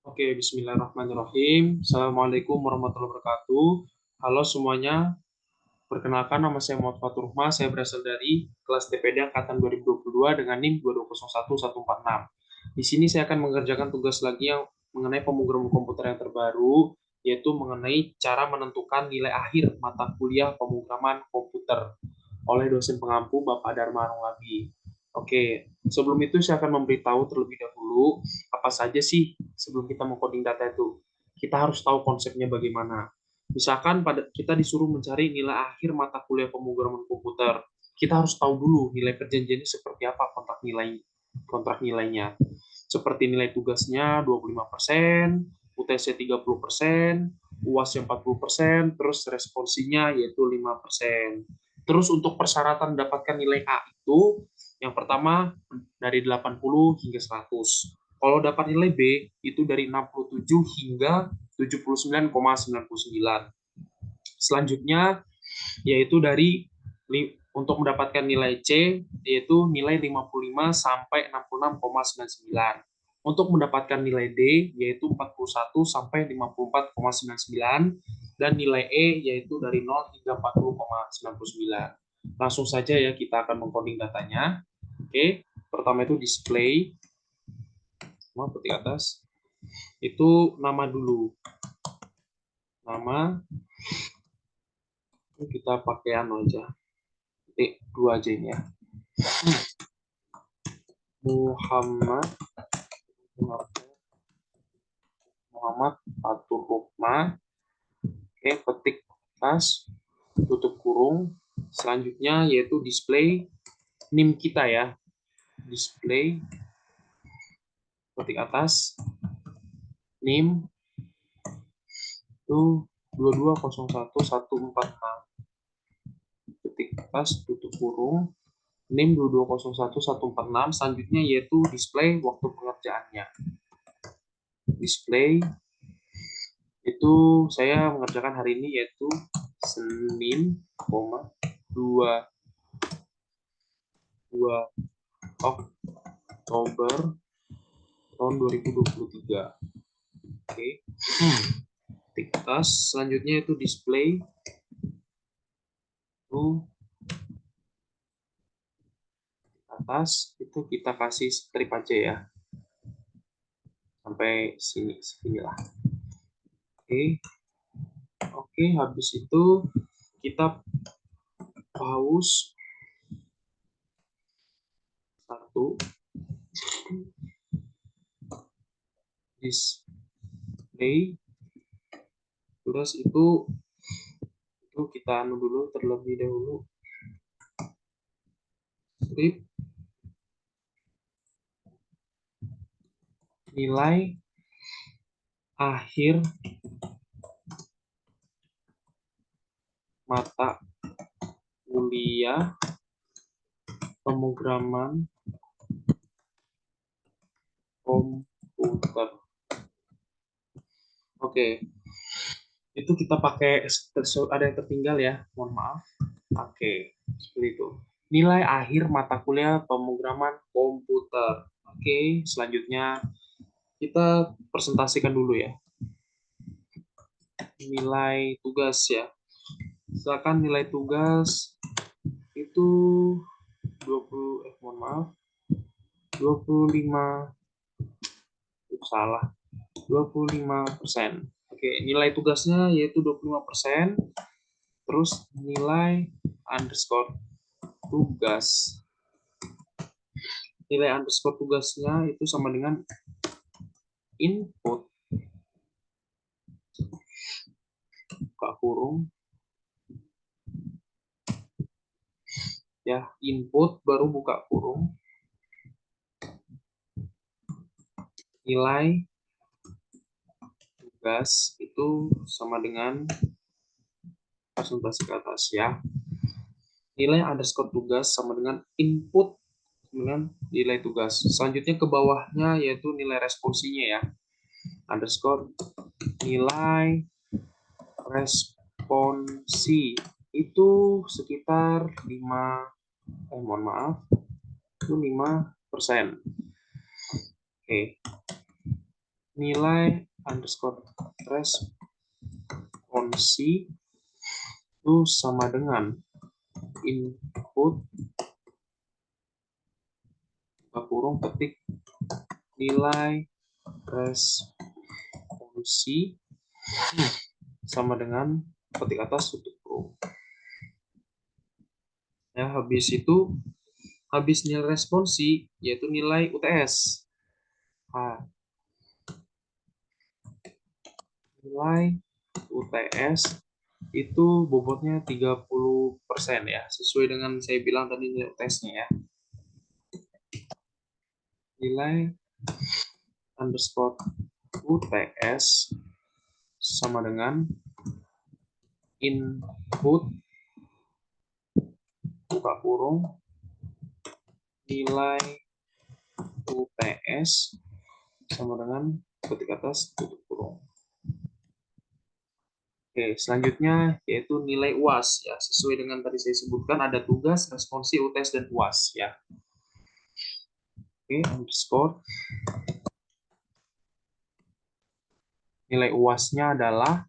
Oke, bismillahirrahmanirrahim. Assalamualaikum warahmatullahi wabarakatuh. Halo semuanya, perkenalkan nama saya Muhammad Fatur Rahma. Saya berasal dari kelas TPD Angkatan 2022 dengan NIM 2201146. Di sini saya akan mengerjakan tugas lagi yang mengenai pemrograman komputer yang terbaru, yaitu mengenai cara menentukan nilai akhir mata kuliah pemrograman komputer oleh dosen pengampu Bapak Dharma Arungabi. Oke, sebelum itu saya akan memberitahu terlebih dahulu apa saja sih sebelum kita mengcoding data itu. Kita harus tahu konsepnya bagaimana. Misalkan pada kita disuruh mencari nilai akhir mata kuliah pemrograman komputer, kita harus tahu dulu nilai perjanjiannya seperti apa kontrak nilainya. Seperti nilai tugasnya 25%, UTC 30%, UASnya 40%, terus responsinya yaitu 5%. Terus untuk persyaratan mendapatkan nilai A itu yang pertama dari 80 hingga 100. Kalau dapat nilai B itu dari 67 hingga 79,99. Selanjutnya yaitu dari untuk mendapatkan nilai C yaitu nilai 55 sampai 66,99. Untuk mendapatkan nilai D yaitu 41 sampai 54,99 dan nilai E yaitu dari 0 hingga 40,99. Langsung saja ya kita akan mengcoding datanya. Oke, pertama itu display. Mau ketik atas. Itu nama dulu. Nama kita pakai anu aja. Dua aja ini ya. Muhammad Fatur Rahma. Oke, ketik atas, tutup kurung. Selanjutnya yaitu display NIM kita ya. Display ketik atas NIM itu 2201146. Ketik atas, tutup kurung. NIM 2201146. Selanjutnya yaitu display waktu pengerjaannya. Display itu saya mengerjakan hari ini yaitu Senin, 2 Oktober tahun 2023. Oke. Ketik atas, selanjutnya itu display itu atas itu kita kasih strip aja ya sampai sinilah. Oke, habis itu kita pause satu display, terus itu kita anu dulu terlebih dahulu strip nilai akhir mata kuliah pemrograman komputer. Oke, itu kita pakai ada yang tertinggal ya, mohon maaf. Oke, seperti itu. Nilai akhir mata kuliah pemrograman komputer. Oke, selanjutnya kita presentasikan dulu ya. Nilai tugas ya. Misalkan nilai tugas itu 25 salah 25%. Oke, nilai tugasnya yaitu 25%. Terus nilai underscore tugas. Nilai underscore tugasnya itu sama dengan input buka kurung ya, input baru buka kurung nilai tugas itu sama dengan presentasi ke atas ya. Nilai underscore tugas sama dengan input dengan nilai tugas. Selanjutnya ke bawahnya yaitu nilai responsinya ya. Underscore nilai responsi itu sekitar 5 mohon maaf itu 5%. Oke. nilai underscore responsi itu sama dengan input buka kurung ketik nilai responsi sama dengan ketik atas tutup kurung. Ya, habis nilai responsi yaitu nilai UTS. Nah, nilai UTS itu bobotnya 30% ya, sesuai dengan saya bilang tadi nilai UTS-nya ya. Nilai underscore UTS sama dengan input buka kurung nilai UTS sama dengan ketik atas tutup kurung. Oke, selanjutnya yaitu nilai UAS ya. Sesuai dengan tadi saya sebutkan ada tugas, responsi, UTS dan UAS ya. Oke, underscore nilai UAS-nya adalah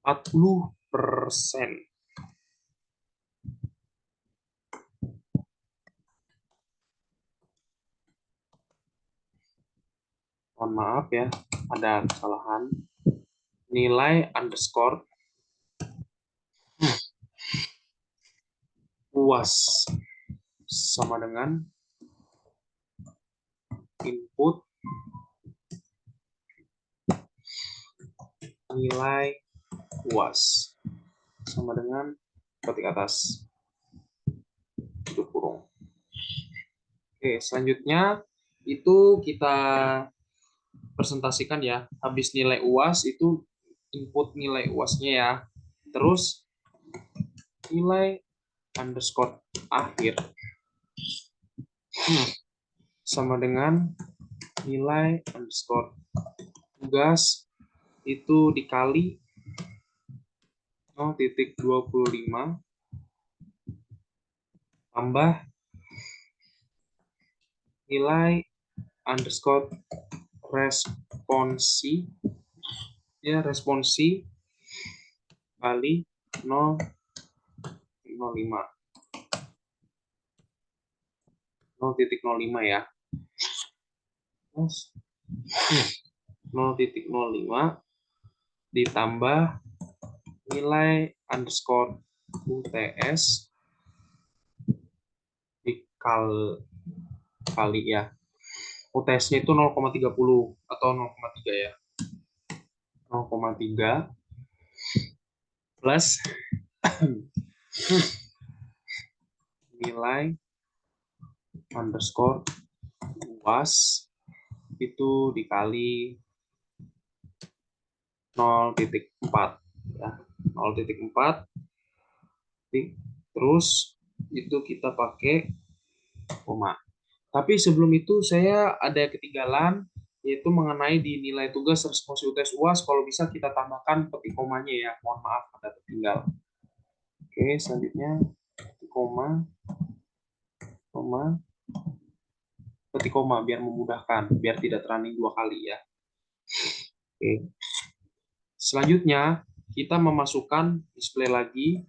40%. Mohon maaf ya, ada kesalahan. Nilai underscore UAS sama dengan input nilai UAS sama dengan ketik atas tutup kurung. Oke, selanjutnya itu kita presentasikan ya. Habis nilai UAS itu input nilai UAS-nya ya. Terus nilai underscore akhir sama dengan nilai underscore tugas itu dikali 0,25 tambah nilai underscore responsi ya, responsi kali 0,05 ya. 0,05 ditambah nilai underscore UTS dikali ya. UTS-nya itu 0,30 atau 0,3 ya. 0,3 plus nilai underscore UAS itu dikali 0,4 ya. 0,4 terus itu kita pakai koma. Tapi sebelum itu saya ada ketinggalan yaitu mengenai di nilai tugas responsi UTS UAS kalau bisa kita tambahkan petik komanya ya. Mohon maaf ada tertinggal. Oke, selanjutnya petik koma petik koma biar memudahkan, biar tidak running 2 kali ya. Oke. Selanjutnya kita memasukkan display lagi.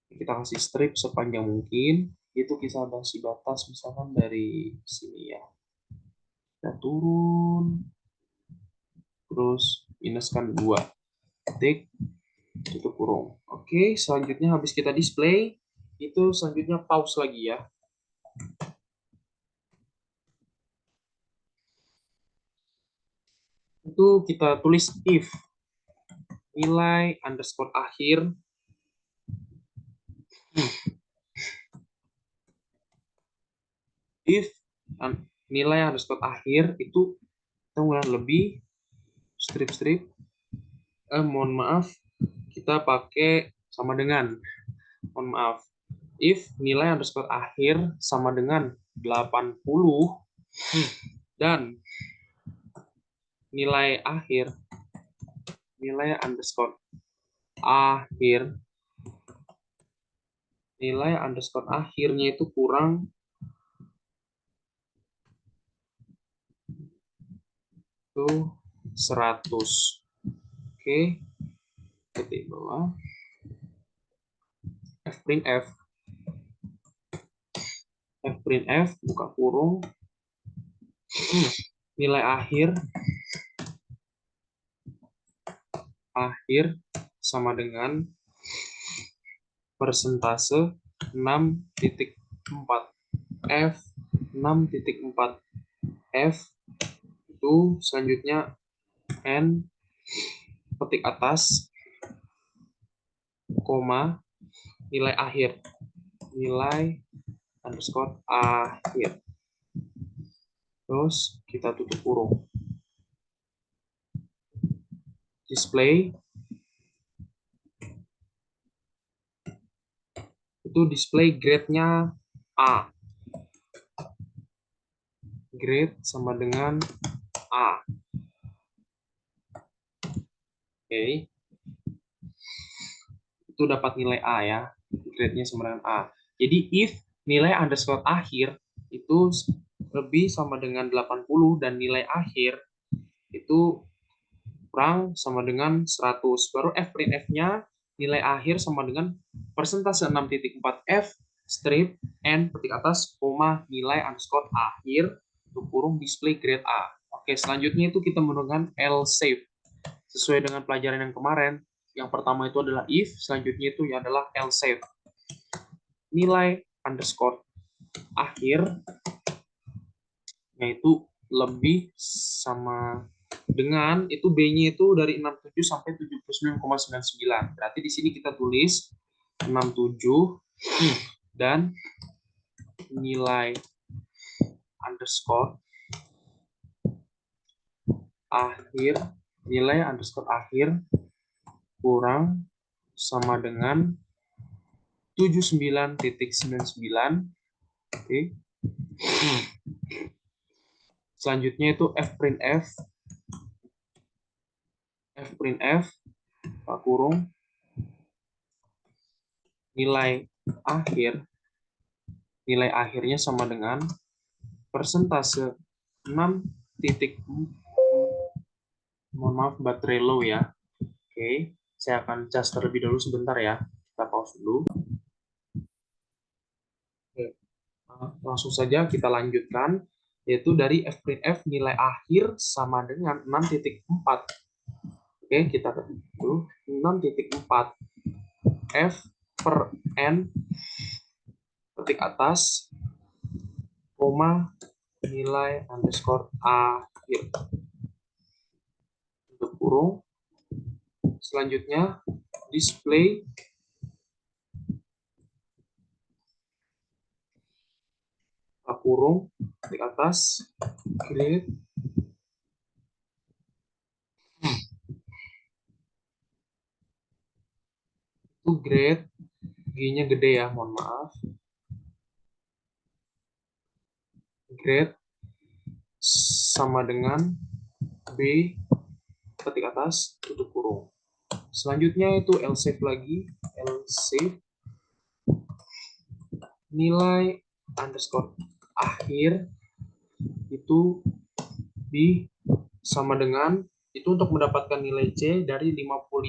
Kita kasih strip sepanjang mungkin. Itu kita kasih batas misalkan dari sini ya. Kita turun. Terus minuskan 2. Titik. Tutup kurung. Oke, selanjutnya habis kita display, itu selanjutnya pause lagi ya. Itu kita tulis if nilai underscore akhir if nilai underscore akhir itu kita lebih strip mohon maaf kita pakai sama dengan mohon maaf if nilai underscore akhir sama dengan 80 dan nilai underscore akhirnya itu kurang itu 100. Oke, ketik bawah fprintf buka kurung nilai akhir sama dengan persentase 6.4 f 6.4 f itu selanjutnya n ketik atas koma nilai underscore akhir, terus kita tutup kurung. Display itu display grade-nya A. Grade sama dengan A. Oke. Itu dapat nilai A ya. Grade-nya sama dengan A. Jadi if nilai underscore akhir itu lebih sama dengan 80 dan nilai akhir itu kurang sama dengan 100. Baru fprintf-nya nilai akhir sama dengan persentase 6.4 f strip n petik atas koma nilai underscore akhir untuk kurung display grade A. Oke, selanjutnya itu kita menggunakan else sesuai dengan pelajaran yang kemarin. Yang pertama itu adalah if, selanjutnya itu adalah else. Nilai underscore akhir yaitu lebih sama dengan itu B-nya itu dari 67 sampai 79,99. Berarti di sini kita tulis 67 dan nilai underscore akhir kurang sama dengan 79.99. Oke. Selanjutnya itu fprintf buka kurung nilai akhirnya sama dengan persentase 6 titik, mohon maaf baterai low ya. Oke, saya akan cas terlebih dahulu sebentar ya. Kita pause dulu. Oke, langsung saja kita lanjutkan, yaitu dari fprintf nilai akhir sama dengan 6.4. Oke, kita dulu 6.4 f per n ketik atas koma nilai underscore akhir untuk kurung. Selanjutnya display kurung ketik atas grade itu grade G-nya gede ya, mohon maaf. Grade sama dengan B ketik atas tutup kurung. Selanjutnya itu else lagi, else nilai underscore akhir itu B sama dengan itu untuk mendapatkan nilai C dari 55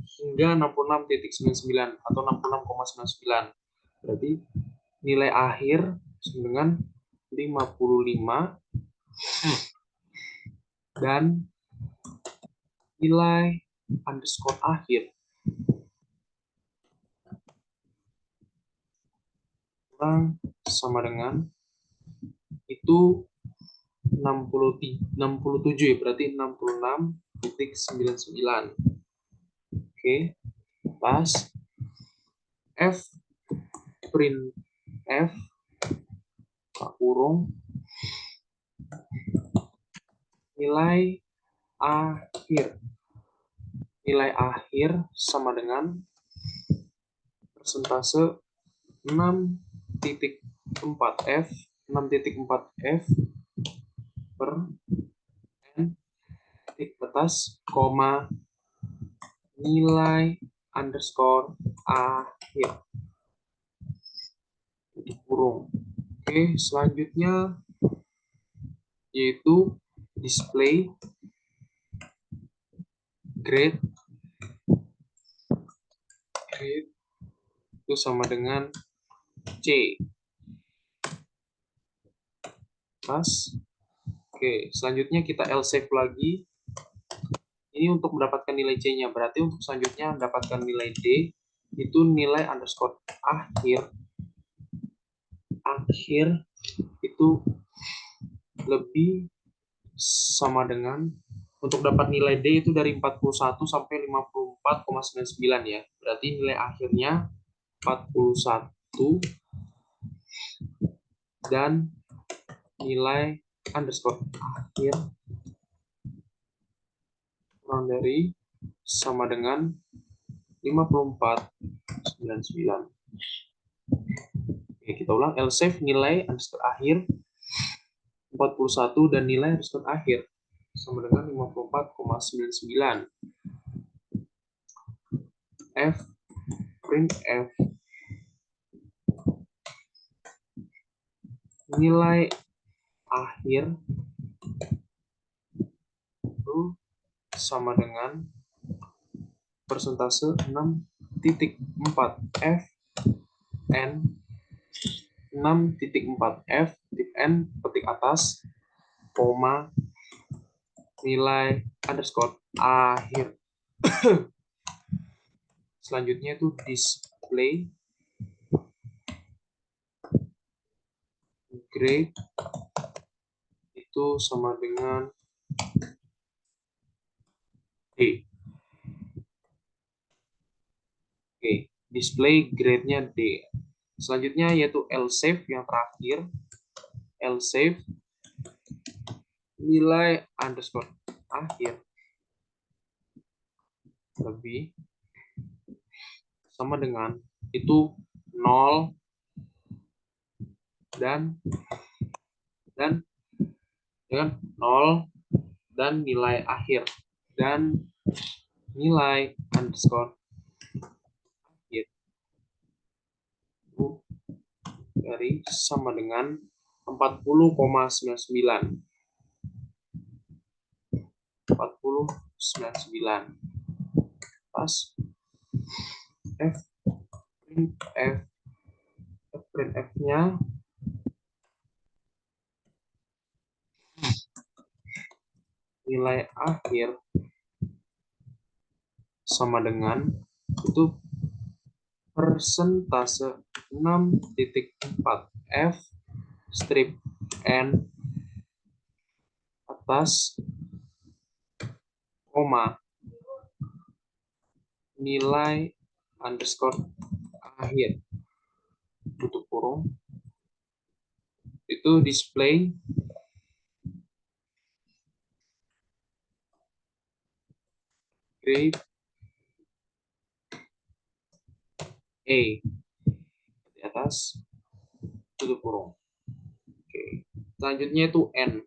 hingga 66.99 atau 66,99. Berarti nilai akhir dengan 55 dan nilai underscore akhir kurang sama dengan itu 67 ya, berarti 66.99. Oke, pas f print f kurung nilai akhir sama dengan persentase 6.4 f per n titik atas koma nilai underscore akhir kurung. Oke, selanjutnya yaitu display grade itu sama dengan C. Pas. Oke, selanjutnya kita L-save lagi. Ini untuk mendapatkan nilai C-nya. Berarti untuk selanjutnya mendapatkan nilai D, itu nilai underscore akhir itu lebih sama dengan, untuk dapat nilai D itu dari 41 sampai 54,99 ya. Berarti nilai akhirnya 41 dan nilai underscore akhir kurang dari sama dengan 54,99. Oke, kita ulang. L-save nilai underscore akhir 41 dan nilai underscore akhir sama dengan 54,99. Print F nilai akhir itu sama dengan persentase 6.4 F N 6.4 F titik N petik atas koma nilai underscore akhir. Selanjutnya itu display grade itu sama dengan D. Oke, display grade-nya D. Selanjutnya yaitu L-save yang terakhir. L-save nilai underscore akhir lebih sama dengan itu 0 dan dengan 0 dan nilai akhir dan nilai underscore akhir dari sama dengan 40,99. 40,99. Pas print F-nya nilai akhir sama dengan itu persentase 6.4 F strip N atas koma nilai underscore akhir tutup kurung itu display grade A di atas tutup kurung. Oke, selanjutnya itu N.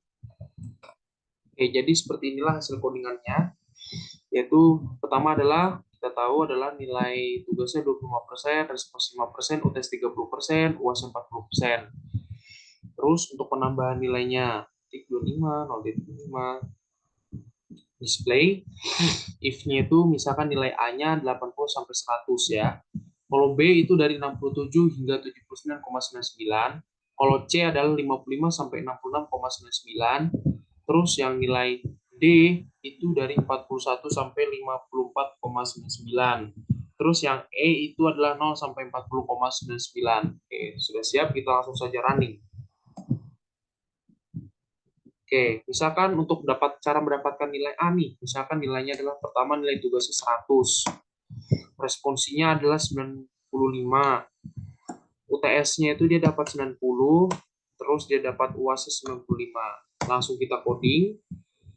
Oke, jadi seperti inilah hasil codingannya, yaitu pertama adalah kita tahu adalah nilai tugasnya 25%, respons 5%, UTS 30%, UAS 40%. Terus untuk penambahan nilainya titik 25, 0.25, display if-nya itu misalkan nilai A-nya 80 sampai 100 ya. Kalau B itu dari 67 hingga 79,99. Kalau C adalah 55 sampai 66,99. Terus yang nilai D itu dari 41 sampai 54,99. Terus yang E itu adalah 0 sampai 40,99. Oke, sudah siap, kita langsung saja running. Oke, misalkan untuk cara mendapatkan nilai A nih, misalkan nilainya adalah pertama nilai tugasnya 100, responsinya adalah 95, UTS-nya itu dia dapat 90, terus dia dapat UAS 95. Langsung kita coding,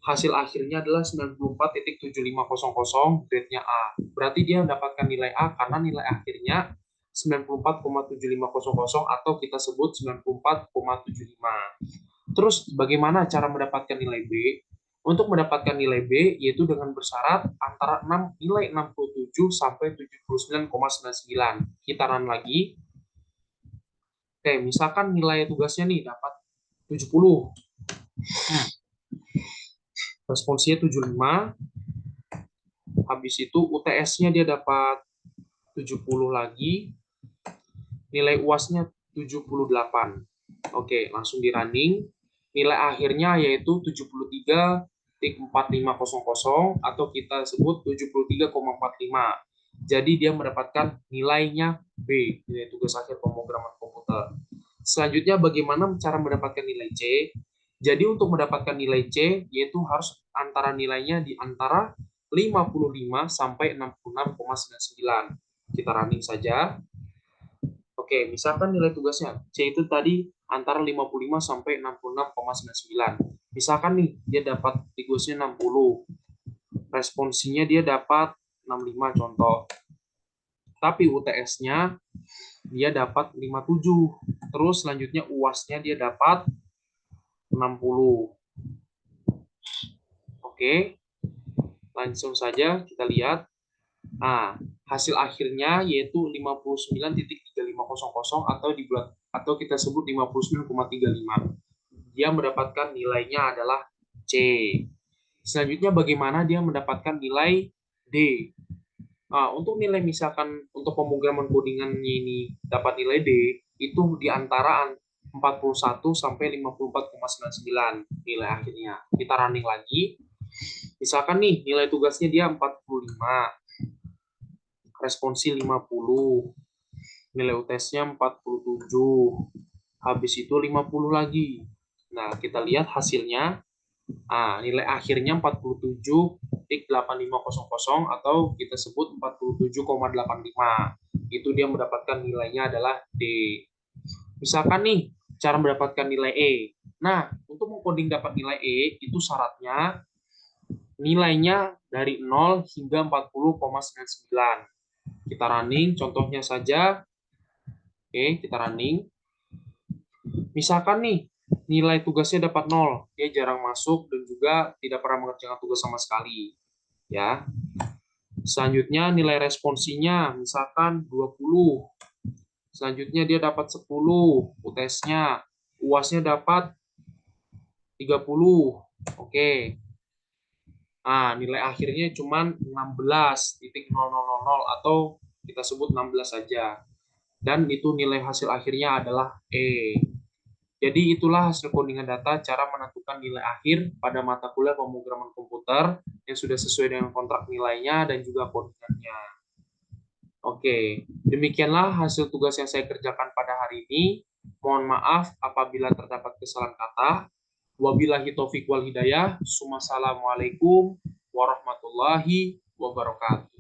hasil akhirnya adalah 94.7500, grade-nya A. Berarti dia mendapatkan nilai A karena nilai akhirnya 94,7500 atau kita sebut 94,75. Terus bagaimana cara mendapatkan nilai B? Untuk mendapatkan nilai B yaitu dengan bersyarat antara nilai 67 sampai 79,99. Kita run lagi. Oke, misalkan nilai tugasnya nih dapat 70. Responsinya 75. Habis itu UTS-nya dia dapat 70 lagi. Nilai UAS-nya 78. Oke, langsung di running. Nilai akhirnya yaitu 73,4500 atau kita sebut 73,45. Jadi dia mendapatkan nilainya B, nilai tugas akhir pemrograman komputer. Selanjutnya bagaimana cara mendapatkan nilai C? Jadi untuk mendapatkan nilai C yaitu harus antara nilainya di antara 55 sampai 66,99. Kita running saja. Oke, misalkan nilai tugasnya C itu tadi antara 55 sampai 66,99. Misalkan nih dia dapat tugasnya 60. Responsinya dia dapat 65 contoh. Tapi UTS-nya dia dapat 57. Terus selanjutnya UAS-nya dia dapat 60. Oke. Langsung saja kita lihat. Nah, hasil akhirnya yaitu 59,3500 atau kita sebut 59,35. Dia mendapatkan nilainya adalah C. Selanjutnya bagaimana dia mendapatkan nilai D? Nah, untuk nilai misalkan untuk pemrograman codingannya ini dapat nilai D itu di antara 41 sampai 54,99 nilai akhirnya. Kita running lagi. Misalkan nih nilai tugasnya dia 45, responsi 50, nilai UTS-nya 47, habis itu 50 lagi. Nah, kita lihat hasilnya. Nilai akhirnya 47,8500 atau kita sebut 47,85. Itu dia mendapatkan nilainya adalah D. Misalkan nih, cara mendapatkan nilai E. Nah, untuk mengcoding dapat nilai E, itu syaratnya nilainya dari 0 hingga 40,99. Kita running, contohnya saja. Oke, kita running. Misalkan nih, nilai tugasnya dapat 0, dia jarang masuk dan juga tidak pernah mengerjakan tugas sama sekali. Ya. Selanjutnya nilai responsinya misalkan 20. Selanjutnya dia dapat 10 UTS-nya. UAS-nya dapat 30. Oke. Nilai akhirnya cuma 16,0000 atau kita sebut 16 saja. Dan itu nilai hasil akhirnya adalah E. Jadi itulah hasil codingan data cara menentukan nilai akhir pada mata kuliah pemrograman komputer yang sudah sesuai dengan kontrak nilainya dan juga codingannya. Oke, demikianlah hasil tugas yang saya kerjakan pada hari ini. Mohon maaf apabila terdapat kesalahan kata. Wabillahi taufiq wal hidayah. Assalamualaikum warahmatullahi wabarakatuh.